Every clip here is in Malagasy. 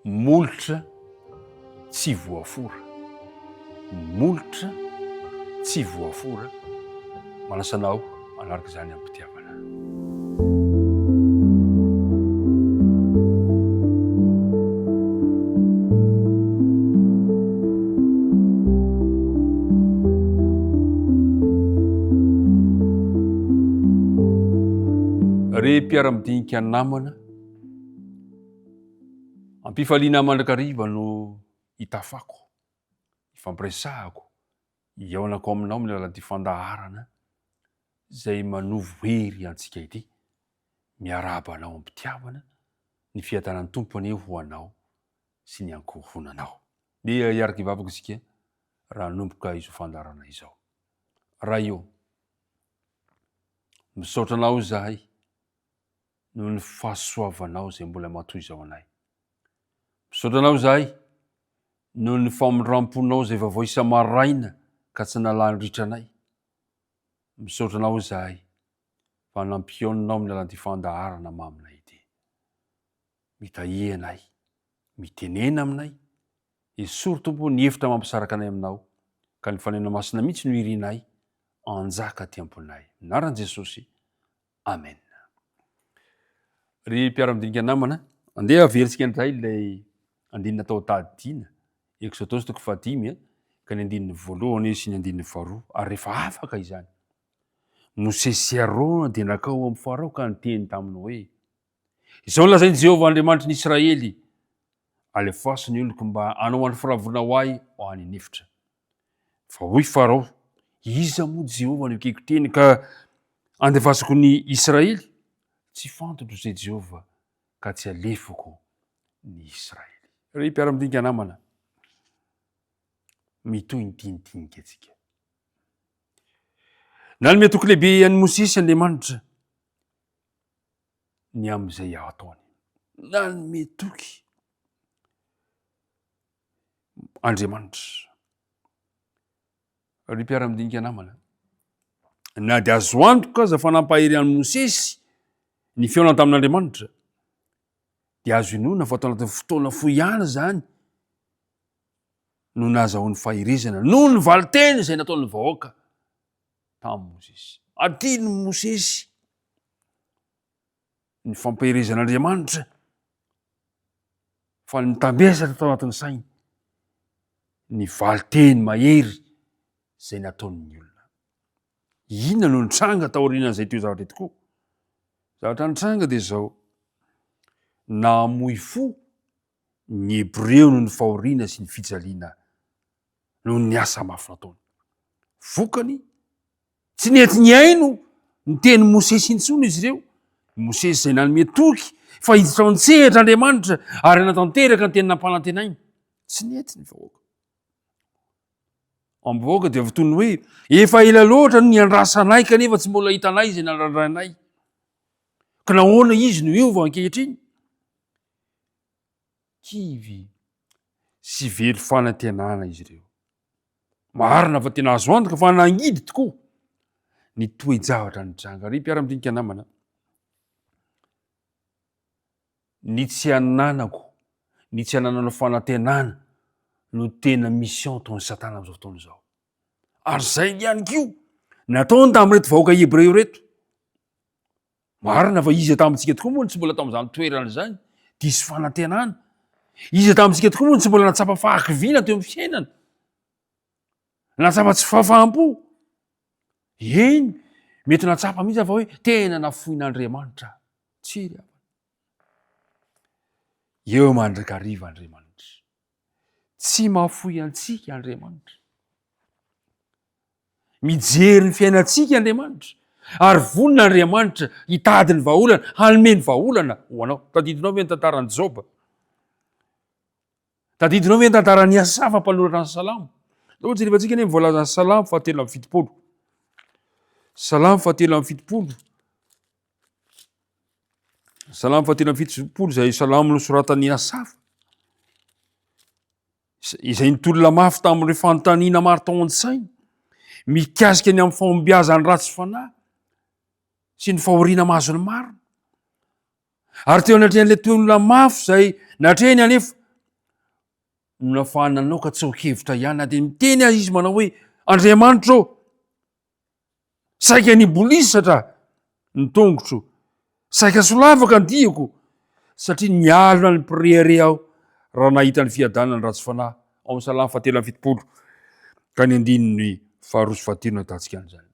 Molotra tsy voafora. Molotra tsy voafora. Manasanao anaraka izany amin'ny mpitiavana. Re mpiara-midinika namana, ampifaliana mandrakariva no hitafako, ifampiresahako, iaonako aminao amin'ny alalan'ity fandaharana izay manovo hery antsika ity, miarahaba anao amin'ny mpitiavana, ny fiadanan'ny tompony ho anao sy ny ankohonanao. Dia hiaraka hivavaka isika raha nomboka izao fandaharana izao. Raha io, misaotra anao zahay noho ny fahasoavanao izay mbola matoy izao anay. Misaotra anao zahay noho ny famindramponao izay vaovao isa-maraina ka tsy nalandritra anay. Misaotra anao zahay fa nampionanao amin'ny alalan'ity fandaharana maminay ity. Mitahy anay, mitenena aminay, esory tompo ny hevitra mampisaraka anay aminao, ka ny fanena masina mihitsy no irinay, anjaka ty amponay. Anaran'i Jesosy. Amen. Ry mpiara-midinika namana, andeha averisika indray ilay andinina tao tadidiana, Exodus toko 5, ka ny andininy voalohany sy ny andininy faharoa, ary rehefa afaka izany. Mosesy Arona dia nakao amin'ny Farao ka niteny taminy hoe, izao lazainy Jehovah Andriamanitry ny Israely, alefaso ny oloko mba hanao any firavona ho ahy ho any nefitra. Fa hoy Farao, iza moa Jehovah no ekeko teny ka andefasako ny Israely? Tsy fantotro izay Jehovah ka tsy alefako ny Israely. Ry mpiara-midinika namana, mitohy ny tinitinika antsika. Nanome toky lehibe an'i Mosesy Andriamanitra ny amin'izay ataony. Nanome toky Andriamanitra. Ry mpiara-midinika namana, na dia azo antoka aza fanampahery an'i Mosesy ny feonany tamin'Andriamanitra, dia azo inona fa tao anatin'ny fotoana fohy ihany zany no nahazahoany faherezana noho ny valiteny izay nataon'ny vahoaka tamin'i Mosesy. Adiny Mosesy ny fampiherezan'Andriamanitra fa nitambesatra tao anatin'ny sainy ny valiteny mahery izay nataon'ny olona. Inona no nitranga tao aorianan'izay teo zavatra tokoa? Zavatra nitranga dia izao, namoy fo ny Hebreo noho ny fahoriana sy ny fijaliana noho ny asa mafy nataony. Vokany, tsy nety ny aino ny teny Mosesy intsony izy ireo. Mosesy izay nanome toky fa hiditra ao an-tsehatra Andriamanitra ary natanteraka ny tenina ampanantenainy. Tsy nety ny vahoaka. Amin'ny vahoaka dia vitony hoe, efa ela loatra no niandrasanay kanefa tsy mbola hitanay izay nandrandranay. Ka nahoana izy no hiova ankehitriny? Kivy sy velo fanantenana izy ireo. Marina fa tena azo antoka fa nangidy tokoa ny toe-javatra nitranga. Ry mpiara-midinika namana, ny tsy ananako, ny tsy ananana fanantenana no tena mission ataon'ny Satana amin'izao fotoana izao. Ary zay ihany koa nataony tamin'ireto vahoaka Hebreo reto. Marina fa izy tamintsika tokoa moa tsy mbola tamin'izany toerana izany diso fanantenana. Izy tamintsika tokoa moa tsy mbola natsapa fahakiviana teo amin'ny fiainana, natsapa tsy fahafaham-po. Eny, mety natsapa mihitsy fa hoe tena nafoin'Andriamanitra. Tsiry afa. Eo mandrakariva Andriamanitra. Tsy mahafoy antsika Andriamanitra. Mijery ny fiainantsika Andriamanitra. Ary vonin'Andriamanitra hitady ny vahaolana, hanome ny vahaolana ho anao. Tadidinao ve ny tantaran'i Job? Tadidinao ve ny tantaran'i Asafa mpanoratra ny Salamo? Dao jerevantsika anie voalaza ny Salamo 7:70. Salamo 7:70. Salamo 7:70 izay salamo nosoratan'i Asafa, izay nitolona mafy tamin'ireo fanontaniana maro tao an-tsainy, mikasika ny amin'ny fahombiazany ratsy fanahy sy ny fahoriana mahazo ny marina. Ary teo anatrehan'ilay tolona mafy izay natrehany anefa no nafahananao ka tsy ho hevitra ihany na dia miteny azy izy manao hoe Andriamanitra ô, saika nibolisatra ny tongotro, saika solavaka ny diako, satria nialona ny mpirehare aho raha nahita ny fiadanana ny ratsy fanahy. Ao amin'ny Salamy 7:7 ka ny 2:2 ahitantsika an'izany.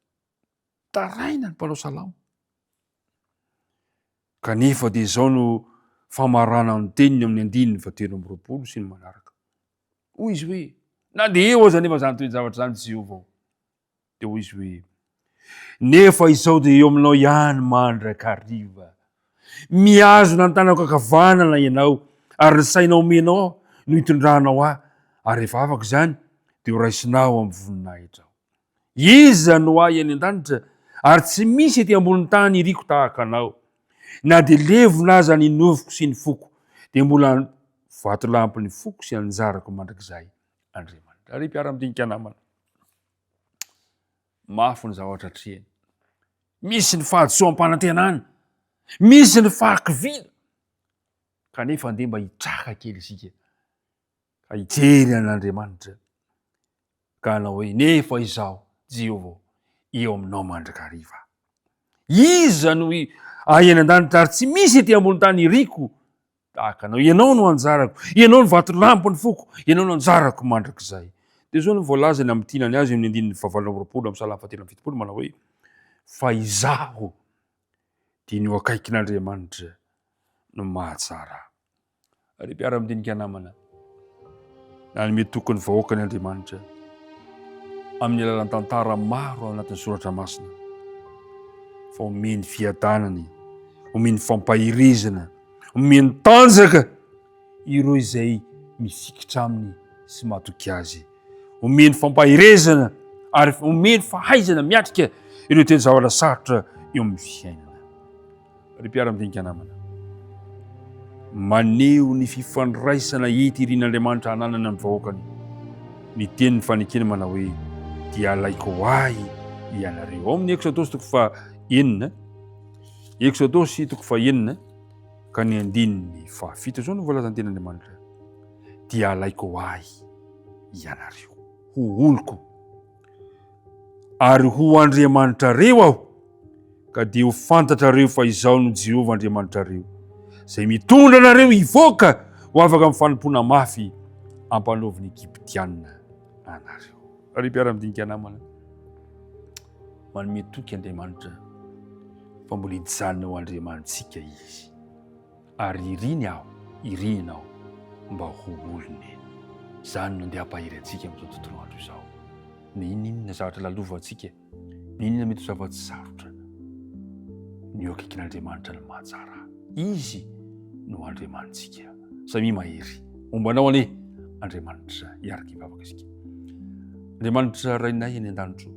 Taraina ny mpanao salamo. Kanefa dia izao no famarana ny teniny amin'ny 2:2 sy ny manaraka. Hoy izy hoe, na dia eo aza nefa zany toy ny zavatra zany tsy Jehovah. Dia hoy izy hoe, nefa izao dia eo aminao ihany mandrakariva. Mihazona ny tanako ankavanana ianao, ary ny sainao omenao aho no hitondranao aho, ary rehefa afaka izany dia ho raisinao amin'ny voninahitra aho. Iza no ahy any an-danitra, ary tsy misy ety ambony tany iriko tahaka anao. Na dia levona aza ny novoko sy ny foko, dia mbola vatolampy ny foko sy anjarako mandrakizay Andriamanitra. Ary mpiara-midinika namana, mafy ny zavatra hatrehany. Misy ny fahadisoam-panantenana, misy ny fahakiviana, kanefa andeha mba hitraka kely isika ka hijery an'Andriamanitra ka hanao hoe nefa izaho Jehovah eo aminao mandrakariva. Iza no ahy any an-danitra ary tsy misy ety ambony tany iriko tahaka anao. Ianao no anjarako, ianao no vatolampy ny foko, ianao no anjarako mandrakizay. Dia izao no voalaza ny amin'tinany azy amin'ny 2:20 amin'ny Salamy 7:70 manao hoe, fa izaho dia ny eo akaikin'Andriamanitra no mahatsara. Ary mpiara-midinika namana, nanome tokony vahoaka ny Andriamanitra amin'ny alalan'ny tantara maro ao anatin'ny soratra masina, fa omeny fiadanany, omeny fampahirizana, omeny tanjaka ireo izay misikitra aminy sy matoky azy, omeny fampahirezana ary omeny fahaizana miatrika ireo teny zavatra sarotra eo amin'ny fiainana. Ary mpiara-midinika namana, maneho ny fifandraisana hitirian'Andriamanitra hananana amin'ny vahoakany, ny tenin'ny fanekena manao hoe dia alaiko ahy ianareo. Ao amin'ny Exodosy 9:9, Exodosy 9:9 ka ny 7 izao no voalazany tenin'Andriamanitra, dia alaiko ahy ianareo, ho oloko ary ho Andriamanitrareo aho, ka dia ho fantatrareo fa izaho no Jehovah Andriamanitrareo, izay mitondra anareo hivoaka ho afaka amin'ny fanompona mafy ampanaoviny Egyptianina anareo. Ary mpiara-midinika namana, manome toky Andriamanitra fa mbola hijanona ho Andriamantsika izy, ary irinao mba ho olony. Izany no andeha hampahiry antsika amin'izao tontolo andro izao. Ny inona zavatra lalovantsika, ny inona mety ho zava-tsy sarotra, ny eo akaikin'Andriamanitra no mahatsara. Izy no Andriamantsika. Samy mahery mombanao anie Andriamanitra hiaraka hivavaka isika. Andriamanitra rainay any an-danitro,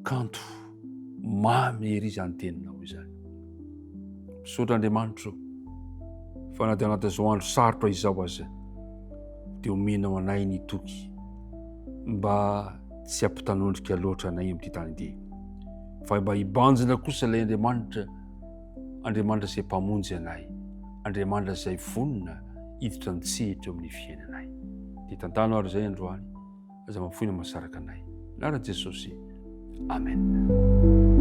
kanto mamy ery izany teninao izany. Misaotra Andriamanitra fa na dia anatin'izao andro sarotra izao aza dia omenao anay ny toky mba tsy hampitanondrika loatra anay amin'ity tany ity, fa mba hibanjina kosa ilay Andriamanitra izay mpamonjy anay, Andriamanitra izay vonona hiditra nitsehitra eo amin'ny fiainanay. Dia tantanao ary izay androany, aza mampifoina masaraka anay. Anaran'i Jesosy. Amen.